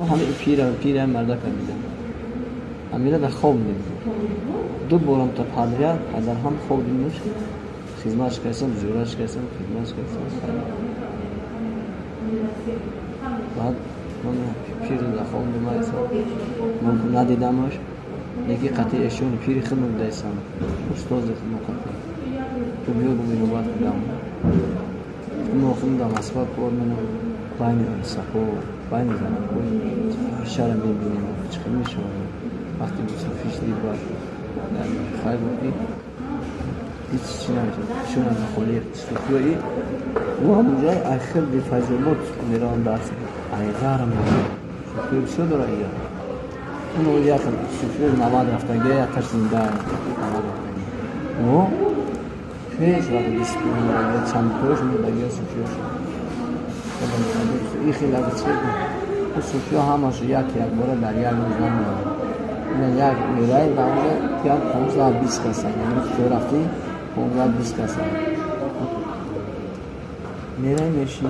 همین پیرم مردا کردیم. امیره در خواب می‌دیم. دو بارم تا پادریا در هم خواب می‌موش. خدمتش کردم، زورش کردم، خدمتش کردم. بعد من پیر در خواب می‌مایست. من ندیدمش. یکی قطعی اشون پیری خدمت داشتم. استاد خدمت. تو بیو ببینم بعد کدام. ما خدمت اسباب کردم. باید سپاه باید زنم کوی شرم می‌بینیم. چه میشه؟ وقتی بسیفیش دید باید خواهی بودی هیچ چی نمیشه شون هم خالی استفایی و همونجای آخر دی فیضالات میران درست ایغارم میران شو داره ایه اون یه خیلی سفیر نماد رفتگی یا تر زنده نماد رفتگی و پیش وقت دیسپلین را چند توش میدگی سفیر شد این خیلی اگه چه بود سفیر همش یک باره در یک روزان میاد این یک میرای باید که 15-20 کسا یعنی تو رفتی 15-20 کسا میرای میشی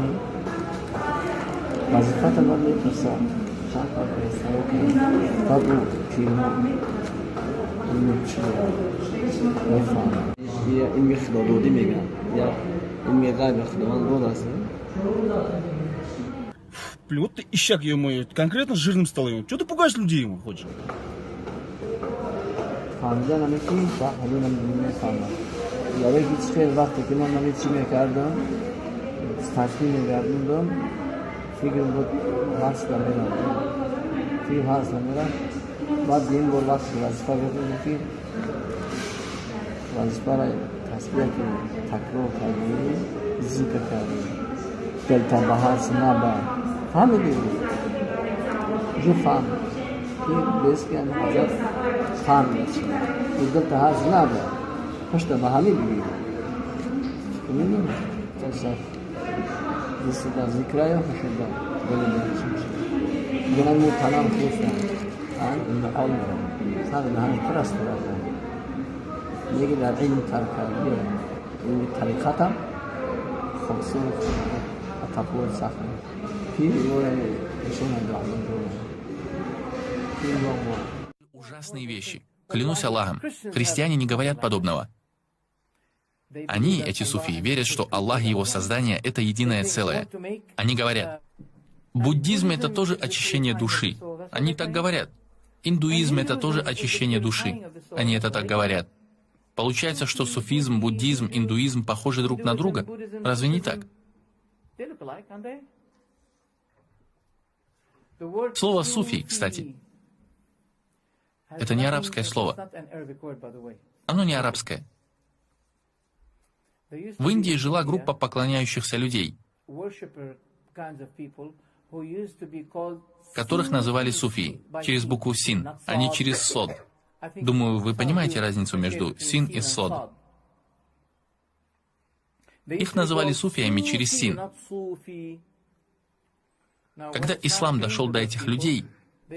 وظیفت اول میپرسا چند کار پیستا رو کنی تا دو پیرما این چی میفهمم این می خدا دودی میگن یا این می غیب خداوند دود است Блин, вот ты ищак, ё-моё, конкретно жирным стал ему. Чё ты пугаешь людей ему хочешь? فهمیدن همه که با همین هم میفهمم یا هیچ خیلی وقتی که من همه چی میکردم تصمیم میگردم فکر بود هست نمیرم فکر هست نمیرم بعد این بار وقت وظیفه گفتم که وظیفه را تصویر که تکرار کردیم ذکر کردیم دلتا بحث نبا فهمیدیم جو فهم که بیس که همه حضرت فهم میشه دلتا هست نبا پشت به همه بگیم ببینیم تصف دست در ذکرهای خوشد دار بله بیشتر گناه می تنام خوشم این حال میرم سال به همه پرست دارم میگه در علم ترکیه این طریقتم خصوص اتفاق سخن پیر یوره نشون دارم Ужасные вещи. Клянусь Аллахом, христиане не говорят подобного. Они, эти суфии, верят, что Аллах и его создание — это единое целое. Они говорят, буддизм — это тоже очищение души. Они так говорят. Индуизм — это тоже очищение души. Они это так говорят. Получается, что суфизм, буддизм, индуизм похожи друг на друга? Разве не так? Слово «суфий», кстати, это не арабское слово. Оно не арабское. В Индии жила группа поклоняющихся людей, которых называли суфии, через букву «син», а не через «сод». Думаю, вы понимаете разницу между «син» и «сод». Их называли суфиями через «син». Когда ислам дошел до этих людей,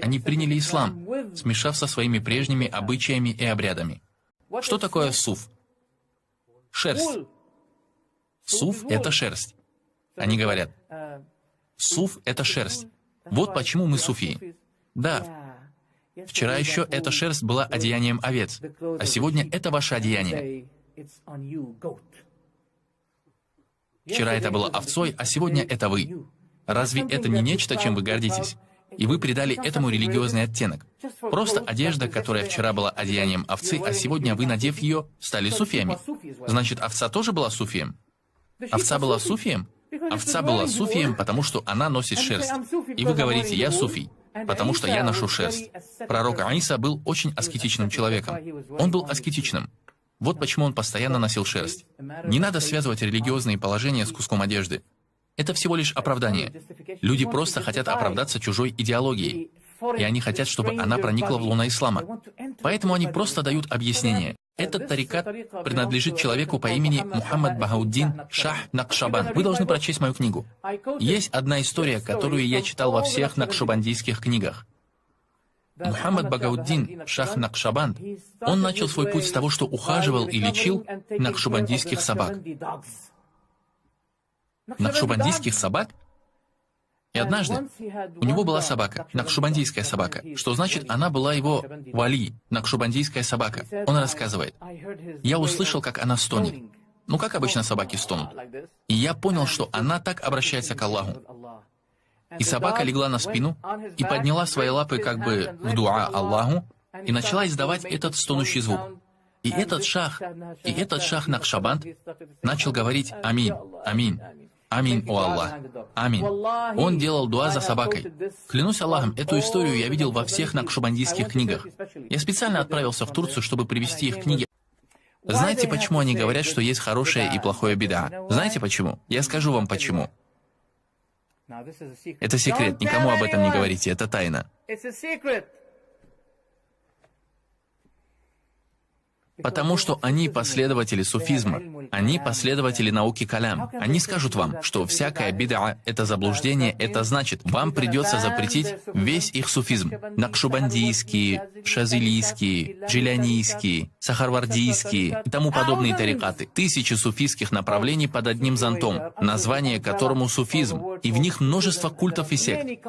они приняли ислам, смешав со своими прежними обычаями и обрядами. Что такое суф? Шерсть. Суф — это шерсть. Они говорят, суф — это шерсть. Вот почему мы суфии. Да, вчера еще эта шерсть была одеянием овец, а сегодня это ваше одеяние. Вчера это было овцой, а сегодня это вы. Разве это не нечто, чем вы гордитесь? И вы придали этому религиозный оттенок. Просто одежда, которая вчера была одеянием овцы, а сегодня вы, надев ее, стали суфиями. Значит, овца тоже была суфием? Овца была суфием? Овца была суфием, потому что она носит шерсть. И вы говорите, я суфий, потому что я ношу шерсть. Пророк Иса был очень аскетичным человеком. Он был аскетичным. Вот почему он постоянно носил шерсть. Не надо связывать религиозные положения с куском одежды. Это всего лишь оправдание. Люди просто хотят оправдаться чужой идеологией. И они хотят, чтобы она проникла в лоно ислама. Поэтому они просто дают объяснение. Этот тарикат принадлежит человеку по имени Мухаммад Багауддин Шах Накшабанд. Вы должны прочесть мою книгу. Есть одна история, которую я читал во всех накшабандийских книгах. Мухаммад Багауддин Шах Накшабанд, он начал свой путь с того, что ухаживал и лечил накшабандийских собак. Накшабандийских собак? И однажды у него была собака, накшбандийская собака, что значит, она была его вали, накшбандийская собака. Он рассказывает: «Я услышал, как она стонет. Ну, как обычно собаки стонут. И я понял, что она так обращается к Аллаху. И собака легла на спину и подняла свои лапы как бы в дуа Аллаху и начала издавать этот стонущий звук. И этот шах Накшбанд начал говорить «Аминь, аминь, аминь, о Аллах, аминь». Он делал дуа за собакой. Клянусь Аллахом, эту историю я видел во всех накшбандийских книгах. Я специально отправился в Турцию, чтобы привезти их книги. Знаете, почему они говорят, что есть хорошее и плохое бида? Знаете почему? Я скажу вам почему. Это секрет, никому об этом не говорите, это тайна. Потому что они последователи суфизма, они последователи науки калям. Они скажут вам, что всякая бида — это заблуждение, это значит, вам придется запретить весь их суфизм. Накшбандийские, шазилийские, джилянийские, сахарвардийские и тому подобные тарикаты. Тысячи суфийских направлений под одним зонтом, название которому суфизм, и в них множество культов и сект.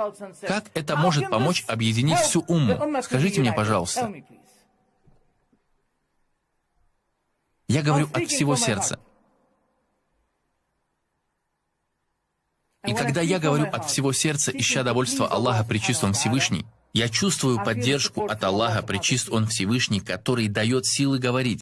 Как это может помочь объединить всю умму? Скажите мне, пожалуйста. Я говорю от всего сердца. И когда я говорю от всего сердца, ища довольства Аллаха Пречист Он Всевышний, я чувствую поддержку от Аллаха Пречист Он Всевышний, который дает силы говорить.